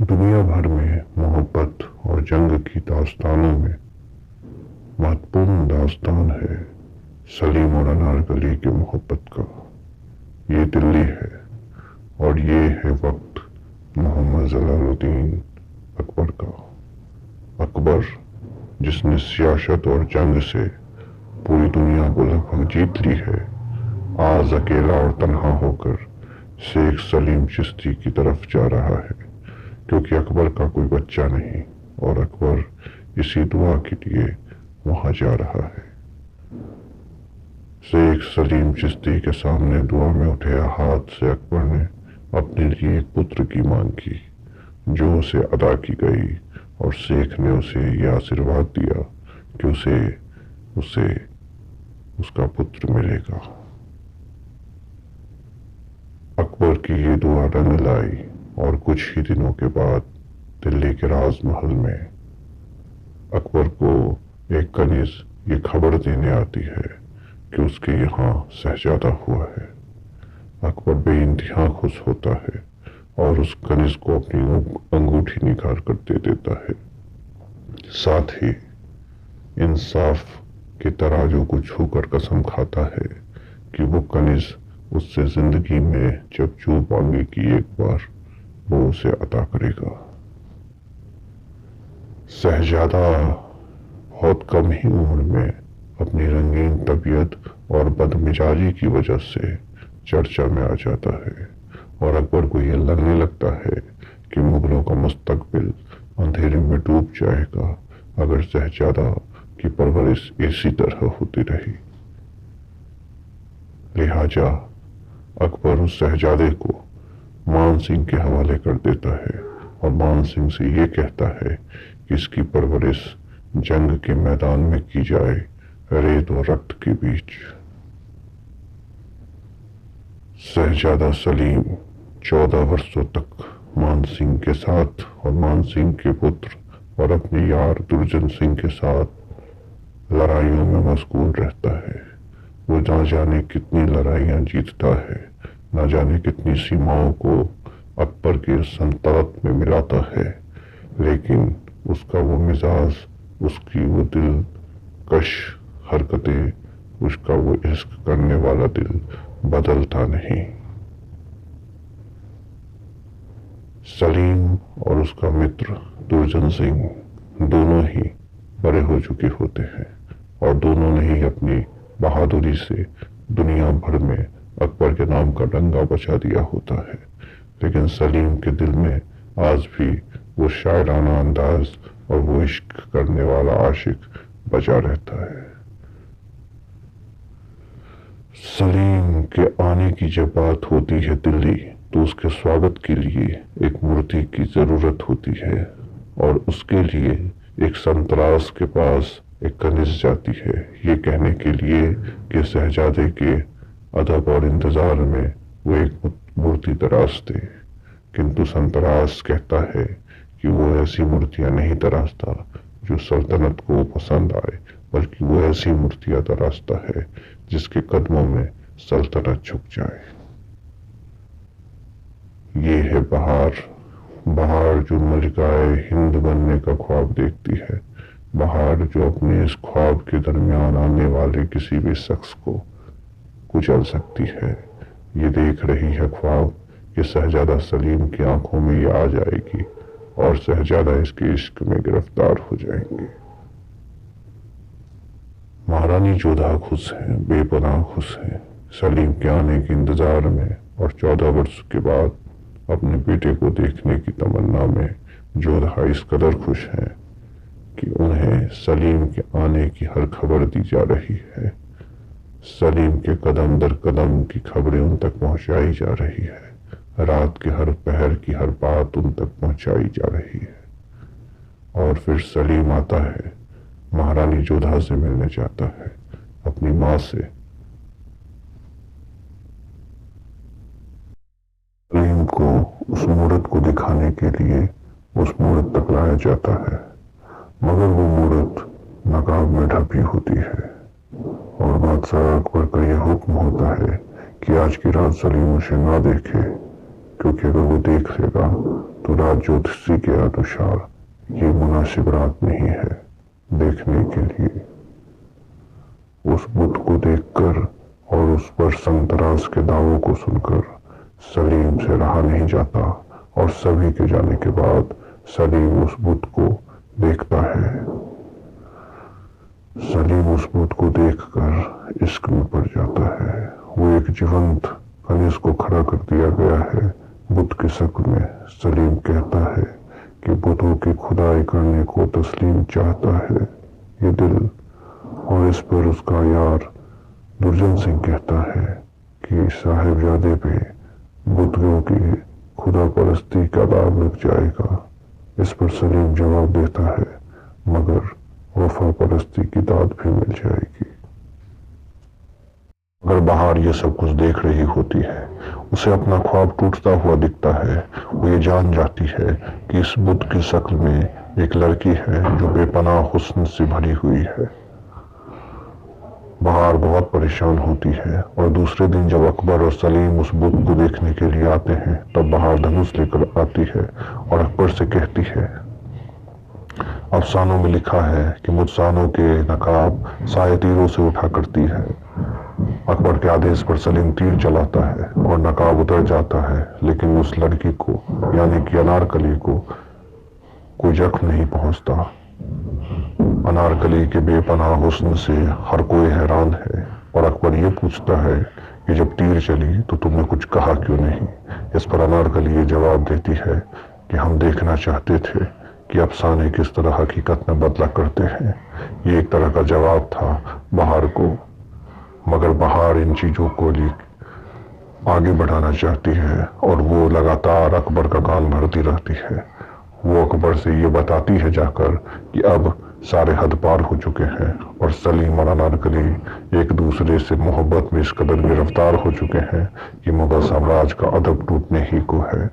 دنیا بھر میں محبت اور جنگ کی داستانوں میں مہتوپورن داستان ہے سلیم اور انارکلی کی محبت کا۔ یہ دلی ہے اور یہ ہے وقت محمد جلال الدین اکبر کا۔ اکبر جس نے سیاست اور جنگ سے پوری دنیا کو لگ بھگ جیت لی ہے، آج اکیلا اور تنہا ہو کر شیخ سلیم چشتی کی طرف جا رہا ہے، کیونکہ اکبر کا کوئی بچہ نہیں اور اکبر اسی دعا کے لیے وہاں جا رہا ہے۔ شیخ سلیم چشتی کے سامنے دعا میں اٹھے ہاتھ سے اکبر نے اپنے لیے ایک پتر کی مانگ کی، جو اسے ادا کی گئی اور شیخ نے اسے یہ آشیرواد دیا کہ اسے اس کا پتر ملے گا۔ اکبر کی یہ دعا رنگ لائی اور کچھ ہی دنوں کے بعد دلی کے راز محل میں اکبر کو ایک کنیز یہ خبر دینے آتی ہے کہ اس کے یہاں شہزادہ ہوا ہے۔ اکبر بے انتہا خوش ہوتا ہے اور اس کنیز کو اپنی انگوٹھی نکال کر دے دیتا ہے، ساتھ ہی انصاف کے ترازو کو چھو کر قسم کھاتا ہے کہ وہ کنیز اس سے زندگی میں جب جو مانگے گی ایک بار وہ اسے عطا کرے گا۔ شہزادہ بہت کم ہی عمر میں اپنی رنگین طبیعت اور بدمزاجی کی وجہ سے چرچا میں آ جاتا ہے، اور اکبر کو یہ لگنے لگتا ہے کہ مغلوں کا مستقبل اندھیرے میں ڈوب جائے گا اگر شہزادہ کی پرورش اسی طرح ہوتی رہی۔ لہٰذا اکبر اس شہزادے کو مان سنگھ کے حوالے کر دیتا ہے اور مان سنگھ سے یہ کہتا ہے کہ اس کی پرورش جنگ کے میدان میں کی جائے، ریت اور رکت کے بیچ۔ شہزادہ سلیم 14 برسوں تک مان سنگھ کے ساتھ اور مان سنگھ کے پتر اور اپنے یار درجن سنگھ کے ساتھ لڑائیوں میں مشغول رہتا ہے۔ وہ نہ جانے کتنی لڑائیاں جیتتا ہے، نہ جانے کتنی سیماؤں کو اکبر کی سلطنت میں ملاتا ہے، لیکن اس کا وہ مزاج، اس کی وہ دل کش حرکتیں، اس کا وہ عشق کرنے والا دل بدلتا نہیں۔ سلیم اور اس کا متر درجن سنگھ دونوں ہی بڑے ہو چکے ہوتے ہیں اور دونوں نے ہی اپنی بہادری سے دنیا بھر میں اکبر کے نام کا ڈنگا بجا دیا ہوتا ہے، لیکن سلیم کے دل میں آج بھی وہ شاعرانہ انداز اور وہ عشق کرنے والا عاشق بجا رہتا ہے۔ سلیم کے آنے کی جب بات ہوتی ہے دلی تو اس کے سواگت کے لیے ایک مورتی کی ضرورت ہوتی ہے، اور اس کے لیے ایک سنتراس کے پاس ایک کنیز جاتی ہے یہ کہنے کے لیے کہ شہزادے کے ادب اور انتظار میں وہ ایک مورتی تراش دے، کنتو سنتراس کہتا ہے کہ وہ ایسی مورتیاں نہیں تراشتا جو سلطنت کو پسند آئے، بلکہ وہ ایسی مورتیاں تراشتا ہے جس کے قدموں میں سلطنت جھک جائے۔ یہ ہے بہار جو ملکہ ہند بننے کا خواب دیکھتی ہے، بہار جو اپنے اس خواب کے درمیان آنے والے کسی بھی شخص کو کچل سکتی ہے۔ یہ دیکھ رہی ہے خواب کہ شہزادہ سلیم کی آنکھوں میں یہ آ جائے گی اور شہزادہ اس کے عشق میں گرفتار ہو جائیں گے۔ مہارانی جودھا خوش ہیں، بے پناہ خوش ہیں سلیم کے آنے کے انتظار میں، اور 14 برس کے بعد اپنے بیٹے کو دیکھنے کی تمنا میں جودھا اس قدر خوش ہیں کہ انہیں سلیم کے آنے کی ہر خبر دی جا رہی ہے، سلیم کے قدم در قدم کی خبریں ان تک پہنچائی جا رہی ہے، رات کے ہر پہر کی ہر بات ان تک پہنچائی جا رہی ہے۔ اور پھر سلیم آتا ہے، مہارانی جودھا سے ملنے جاتا ہے، اپنی ماں سے۔ سلیم کو اس مورت کو دکھانے کے لیے اس مورت تک لایا جاتا ہے، مگر وہ مورت نقاب میں ڈھکی ہوتی ہے، اور بادشاہ اکبر کا یہ حکم ہوتا ہے کہ آج کی رات سلیم اسے نہ دیکھے، کیونکہ اگر وہ دیکھے گا تو رات جوتشی کے انوسار یہ مناسب رات نہیں ہے دیکھنے کے لیے۔ اس بت کو دیکھ کر اور اس پر سنگ دراز کے دعووں کو سن کر سلیم سے رہا نہیں جاتا، اور سبھی کے جانے کے بعد سلیم اس بت کو دیکھتا ہے۔ سلیم اس بت کو دیکھ کر عشق میں پڑ جاتا ہے۔ وہ ایک جیونت کنیز کو کھڑا کر دیا گیا ہے بت کی شکل میں۔ سلیم کہتا ہے کہ بتوں کی کھدائی کرنے کو تسلیم چاہتا ہے یہ دل، اور اس پر اس کا یار درجن سنگھ کہتا ہے کہ صاحبزادے پہ بتوں کی خدا پرستی کا داغ لگ جائے گا۔ اس پر سلیم جواب دیتا ہے مگر وفا پرستی کی داد بھی مل جائے گی۔ اگر بہار یہ سب کچھ دیکھ رہی ہوتی ہے، اسے اپنا خواب ٹوٹتا ہوا دکھتا ہے۔ وہ یہ جان جاتی ہے کہ اس بت کی شکل میں ایک لڑکی ہے جو بے پناہ حسن سے بھری ہوئی ہے۔ بہار بہت پریشان ہوتی ہے، اور دوسرے دن جب اکبر اور سلیم اس بت کو دیکھنے کے لیے آتے ہیں تب بہار دھنوش لے کر آتی ہے اور اکبر سے کہتی ہے، افسانوں میں لکھا ہے کہ مجسانوں کے نقاب سائے تیروں سے اٹھا کرتی ہے۔ اکبر کے آدیش پر سلیم تیر چلاتا ہے اور نقاب اتر جاتا ہے، لیکن اس لڑکی کو یعنی کہ انارکلی کو کوئی زخم نہیں پہنچتا۔ انارکلی کے بے پناہ حسن سے ہر کوئی حیران ہے، اور اکبر یہ پوچھتا ہے کہ جب تیر چلی تو تم نے کچھ کہا کیوں نہیں؟ اس پر انارکلی یہ جواب دیتی ہے کہ ہم دیکھنا چاہتے تھے کہ افسانے کس طرح حقیقت میں بدلا کرتے ہیں۔ یہ ایک طرح کا جواب تھا بہار کو، مگر بہار ان چیزوں کو آگے بڑھانا چاہتی ہے، اور وہ لگاتار اکبر کا کان بھرتی رہتی ہے۔ وہ اکبر سے یہ بتاتی ہے جا کر کہ اب سارے حد پار ہو چکے ہیں، اور سلیم اور انارکلی ایک دوسرے سے محبت میں اس قدر گرفتار ہو چکے ہیں کہ مغل سامراج کا ادب ٹوٹنے ہی کو ہے۔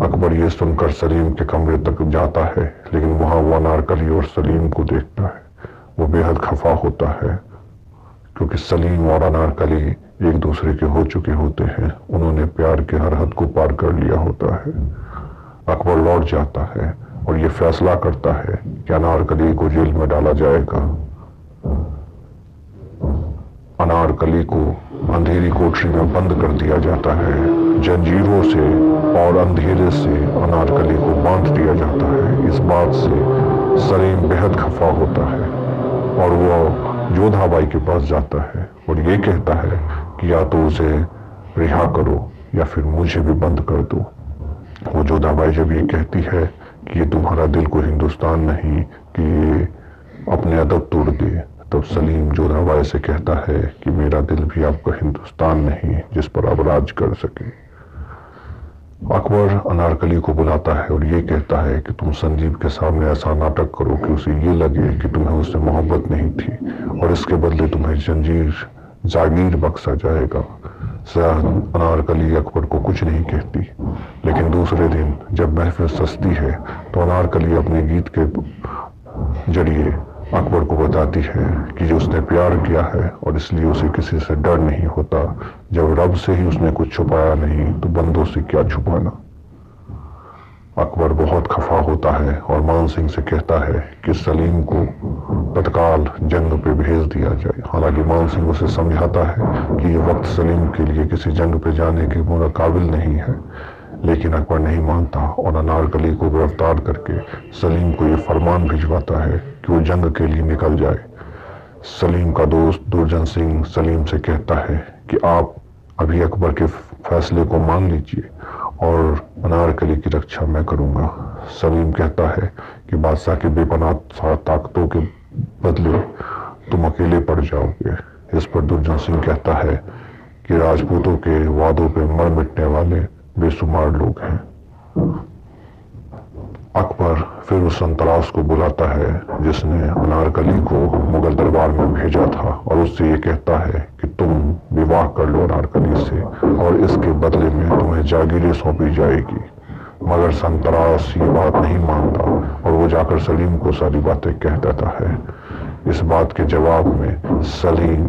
اکبر یہ سن کر سلیم کے کمرے تک جاتا ہے، لیکن وہاں وہ انارکلی اور سلیم کو دیکھتا ہے۔ وہ بے حد خفا ہوتا ہے کیونکہ سلیم اور انارکلی ایک دوسرے کے ہو چکے ہوتے ہیں، انہوں نے پیار کے ہر حد کو پار کر لیا ہوتا ہے۔ اکبر لوٹ جاتا ہے اور یہ فیصلہ کرتا ہے کہ انارکلی کو جیل میں ڈالا جائے گا۔ انارکلی کو اندھیری کوٹری میں بند کر دیا جاتا ہے، جنجیروں سے اور اندھیرے سے انارکلی کو باندھ دیا جاتا ہے۔ اس بات سے سلیم بے حد خفا ہوتا ہے، اور وہ جودھا بائی کے پاس جاتا ہے اور یہ کہتا ہے کہ یا تو اسے رہا کرو یا پھر مجھے بھی بند کر دو۔ وہ جودھا بائی جب یہ کہتی ہے کہ یہ تمہارا دل کو ہندوستان نہیں کہ یہ اپنے ادب توڑ دے، تب سلیم جودھا بائی سے کہتا ہے کہ میرا دل بھی آپ کا ہندوستان نہیں جس پر آپ راج کر سکیں۔ اکبر انارکلی کو بلاتا ہے اور یہ کہتا ہے کہ تم سنجیو کے سامنے ایسا ناٹک کرو کہ اسے یہ لگے کہ تمہیں اس سے محبت نہیں تھی، اور اس کے بدلے تمہیں جاگیر بخشا جائے گا۔ انارکلی اکبر کو کچھ نہیں کہتی، لیکن دوسرے دن جب محفل سجتی ہے تو انارکلی اپنے گیت کے ذریعے اکبر کو بتاتی ہے کہ جو اس نے پیار کیا ہے اور اس لیے اسے کسی سے ڈر نہیں ہوتا۔ جب رب سے ہی اس نے کچھ چھپایا نہیں تو بندوں سے کیا چھپانا۔ اکبر بہت خفا ہوتا ہے اور مان سنگھ سے کہتا ہے کہ سلیم کو تتکال جنگ پہ بھیج دیا جائے۔ حالانکہ مان سنگھ اسے سمجھاتا ہے کہ یہ وقت سلیم کے لیے کسی جنگ پہ جانے کے قابل نہیں ہے، لیکن اکبر نہیں مانتا اور انارکلی کو گرفتار کر کے سلیم کو یہ فرمان بھجواتا ہے کہ وہ جنگ کے لیے نکل جائے۔ سلیم کا دوست درجن سنگھ سلیم سے کہتا ہے کہ آپ ابھی اکبر کے فیصلے کو مان لیجئے اور انارکلی کی رکشا میں کروں گا۔ سلیم کہتا ہے کہ بادشاہ کے بے پناہ طاقتوں کے بدلے تم اکیلے پڑ جاؤ گے۔ اس پر درجن سنگھ کہتا ہے کہ راجپوتوں کے وعدوں پہ مر مٹنے والے بے شمار لوگ ہیں۔ اکبر پھر اس سنتراس کو بلاتا ہے جس نے انارکلی کو مغل دربار میں بھیجا تھا اور اس سے یہ کہتا ہے کہ تم وواہ کر لو انارکلی سے اور اس کے بدلے میں تمہیں جاگیریں سونپی جائے گی۔ مگر سنتراس یہ بات نہیں مانتا اور وہ جا کر سلیم کو ساری باتیں کہہ دیتا ہے۔ اس بات کے جواب میں سلیم